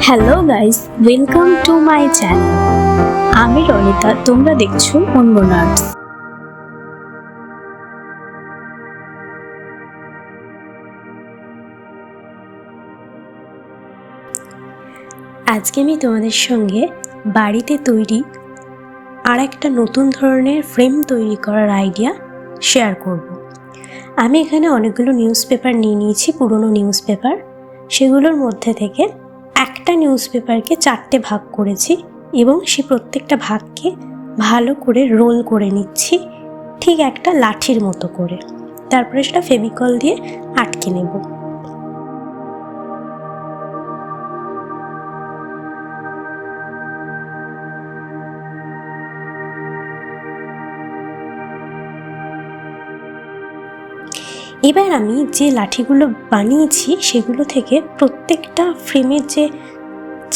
Hello guys, welcome to my channel. আমি রনিতা, তোমরা দেখছো উনমনার্স। আজকে আমি তোমাদের সঙ্গে বাড়িতে তৈরি আর একটা নতুন ধরনের ফ্রেম তৈরি করার আইডিয়া শেয়ার করব। আমি এখানে অনেকগুলো নিউজ পেপার নিয়ে নিয়েছি, পুরনো নিউজ পেপার। সেগুলোর মধ্যে থেকে একটা নিউজ পেপারকে 4টে ভাগ করেছি এবং সেই প্রত্যেকটা ভাগকে ভালো করে রোল করে নিচ্ছি, ঠিক একটা লাঠির মতো করে। তারপরে সেটা ফেভিকল দিয়ে আটকে নেব। এবার আমি যে লাঠিগুলো বানিয়েছি সেগুলো থেকে প্রত্যেকটা ফ্রেমের যে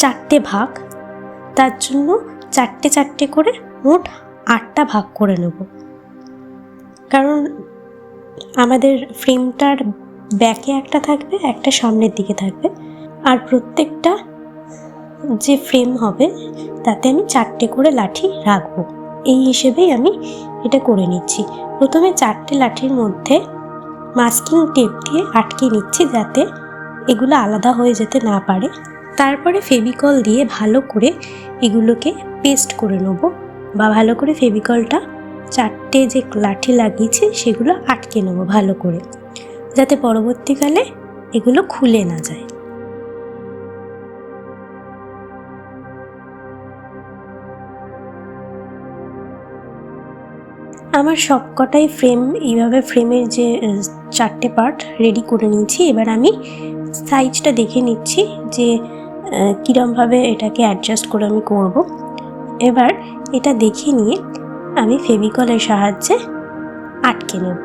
4টে ভাগ, তার জন্য 4টে করে মোট 8টা ভাগ করে নেব। কারণ আমাদের ফ্রেমটার ব্যাকে একটা থাকবে, একটা সামনের দিকে থাকবে, আর প্রত্যেকটা যে ফ্রেম হবে তাতে আমি 4টে করে লাঠি রাখবো। এই হিসেবেই আমি এটা করে নিচ্ছি। প্রথমে 4টে লাঠির মধ্যে মাস্কিং টেপ দিয়ে আটকে নিচ্ছি যাতে এগুলো আলাদা হয়ে যেতে না পারে। তারপরে ফেভিকল দিয়ে ভালো করে এগুলোকে পেস্ট করে নেব, বা ভালো করে ফেভিকলটা 4টে যে লাঠি লাগিয়েছি সেগুলো আটকে নেব ভালো করে, যাতে পরবর্তীকালে এগুলো খুলে না যায়। আমার সবকটাই ফ্রেম এইভাবে ফ্রেমের যে 4টে পার্ট রেডি করে নিয়েছি। এবার আমি সাইজটা দেখে নিচ্ছি যে কীরমভাবে এটাকে অ্যাডজাস্ট করে আমি করব। এবার এটা দেখে নিয়ে আমি ফেভিকলের সাহায্যে আটকে নেব।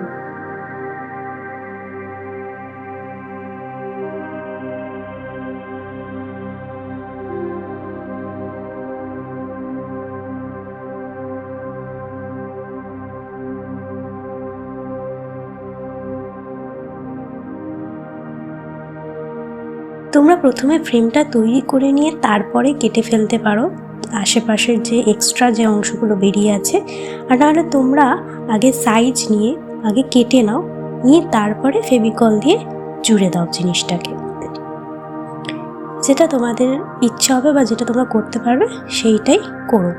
তোমরা প্রথমে ফ্রেমটা তৈরি করে নিয়ে তারপরে কেটে ফেলতে পারো আশেপাশের যে এক্সট্রা যে অংশগুলো বেরিয়ে আছে, আর নাহলে তোমরা আগে সাইজ নিয়ে আগে কেটে নাও, নিয়ে তারপরে ফেভিকল দিয়ে জুড়ে দাও জিনিসটাকে। যেটা তোমাদের ইচ্ছা হবে বা যেটা তোমরা করতে পারবে সেইটাই করো।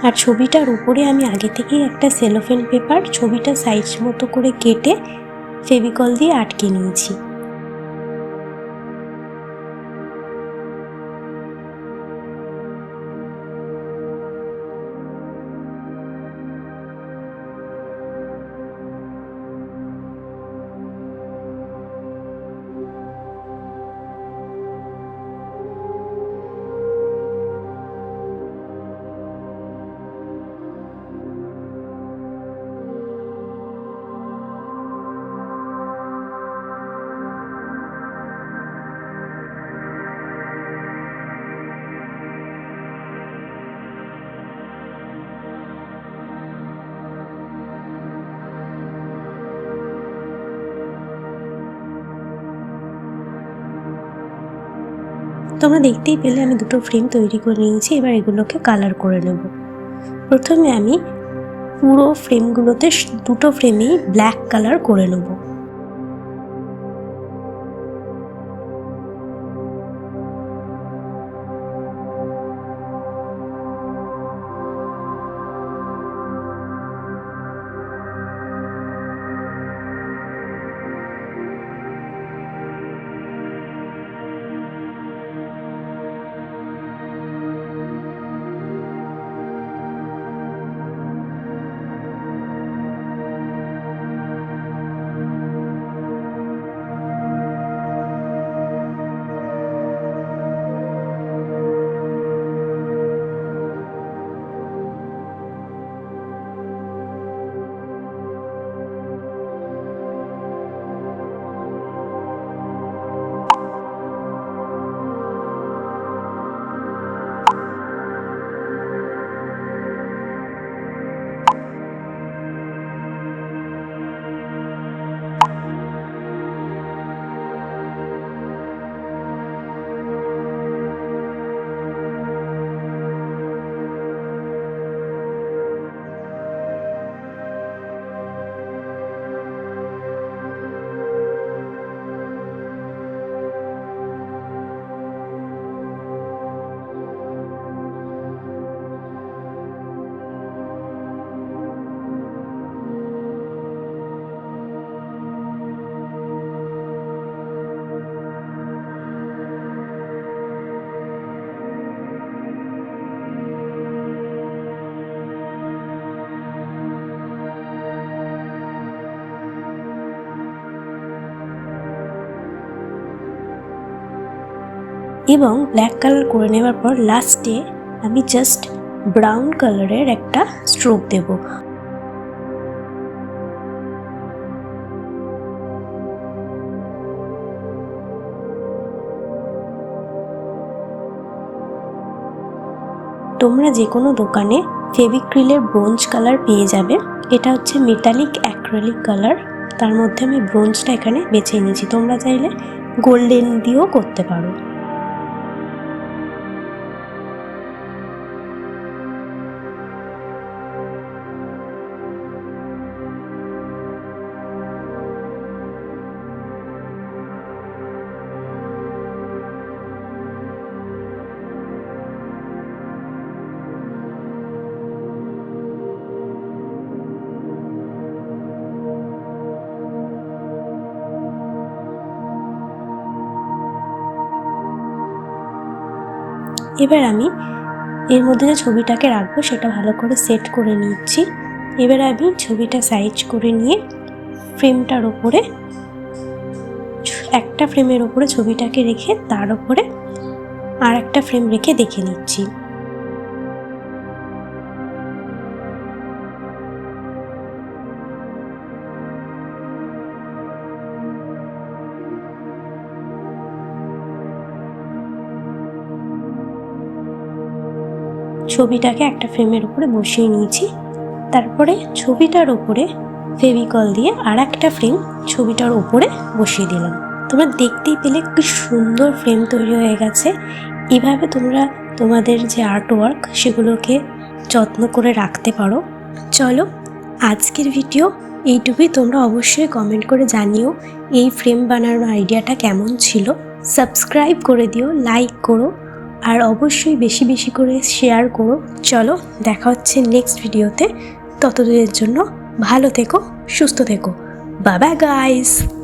আর ছবিটার উপরে আমি আগে থেকেই একটা সেলোফেন পেপার ছবিটা সাইজ মতো করে কেটে ফেভিকল দিয়ে আটকে নিয়েছি। তোমরা দেখতেই পেলে আমি দুটো ফ্রেম তৈরি করে নিয়েছি। এবার এগুলোকে কালার করে নেব। প্রথমে আমি পুরো ফ্রেমগুলোতে দুটো ফ্রেমেই ব্ল্যাক কালার করে নেব। এবং ব্ল্যাক কালার করে নেওয়ার পর লাস্টে আমি জাস্ট ব্রাউন কালারের একটা স্ট্রোক দেব। তোমরা যে কোনো দোকানে ফেভিক্রিলের ব্রোঞ্জ কালার পেয়ে যাবে। এটা হচ্ছে মেটালিক অ্যাক্রিলিক কালার, তার মধ্যে আমি ব্রোঞ্জটা এখানে বেছে নিয়েছি। তোমরা চাইলে গোল্ডেন দিয়েও করতে পারো। এবার আমি এর মধ্যে যে ছবিটাকে রাখবো সেটা ভালো করে সেট করে নিচ্ছি। এবার আমি ছবিটা সাইজ করে নিয়ে ফ্রেমটার ওপরে একটা ফ্রেমের ওপরে ছবিটাকে রেখে তার ওপরে আর একটা ফ্রেম রেখে দেখে নিচ্ছি। ছবিটাকে একটা ফ্রেমের উপরে বসিয়ে নিয়েছি। তারপরে ছবিটার উপরে ফেভিকল দিয়ে আর একটা ফ্রেম ছবিটার উপরে বসিয়ে দিলাম। তোমরা দেখতেই পেলে কি সুন্দর ফ্রেম তৈরি হয়ে গেছে। এভাবে তোমরা তোমাদের যে আর্ট ওয়ার্ক সেগুলোকে যত্ন করে রাখতে পারো। চলো আজকের ভিডিও এইটুকুই। তোমরা অবশ্যই কমেন্ট করে জানিও এই ফ্রেম বানানোর আইডিয়াটা কেমন ছিল। সাবস্ক্রাইব করে দিও, লাইক করো, আর অবশ্যই বেশি বেশি করে শেয়ার করো। চলো দেখা হচ্ছে নেক্সট ভিডিওতে, ততদিনের জন্য ভালো থেকো, সুস্থ থেকো। Bye bye guys.